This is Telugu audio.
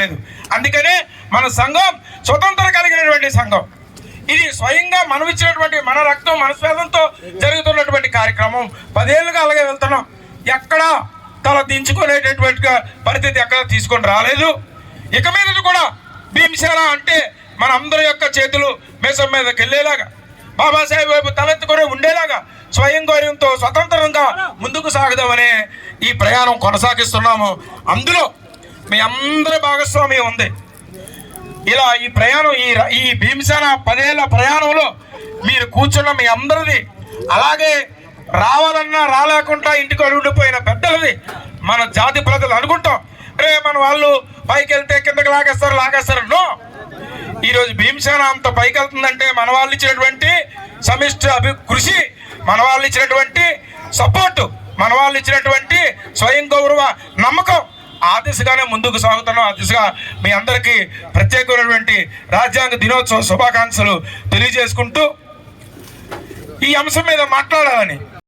లేదు. అందుకనే మన సంఘం స్వతంత్రం కలిగినటువంటి సంఘం. ఇది స్వయంగా మనం ఇచ్చినటువంటి మన రక్తం మన శ్వేదంతో జరుగుతున్నటువంటి కార్యక్రమం. 10 ఏళ్ళుగా అలాగే వెళ్తున్నాం. ఎక్కడా తల దించుకునేటటువంటి పరిస్థితి ఎక్కడ తీసుకొని రాలేదు. ఇక మీద కూడా భీమసేన అంటే మన అందరి యొక్క చేతులు మేసం మీదకి వెళ్ళేలాగా, బాబాసాహెబ్ వైపు తలెత్తుకొని ఉండేలాగా స్వయం గౌరవంతో స్వతంత్రంగా ముందుకు సాగుదామనే ఈ ప్రయాణం కొనసాగిస్తున్నాము. అందులో మీ అందరి భాగస్వామ్యం ఉంది. ఇలా ఈ ప్రయాణం ఈ భీమసేన 10 ఏళ్ళ ప్రయాణంలో మీరు కూర్చున్న మీ అందరిది, అలాగే రావాలన్నా రాలేకుండా ఇంటికి ఉండిపోయిన పెద్దలది, మన జాతి ప్రజలు అనుకుంటాం రే మన వాళ్ళు పైకి వెళ్తే కిందకి లాగేస్తారు. నో, ఈరోజు భీమసేన అంత పైకి వెళ్తుందంటే మన వాళ్ళు ఇచ్చినటువంటి సమిష్టి కృషి, మన వాళ్ళు ఇచ్చినటువంటి సపోర్టు, మన వాళ్ళు ఇచ్చినటువంటి స్వయం గౌరవ నమ్మకం, ఆ దిశగానే ముందుకు సాగుతున్నాం. ఆ దిశగా మీ అందరికీ ప్రత్యేకమైనటువంటి రాజ్యాంగ దినోత్సవ శుభాకాంక్షలు తెలియజేసుకుంటూ ఈ అంశం మీద మాట్లాడాలని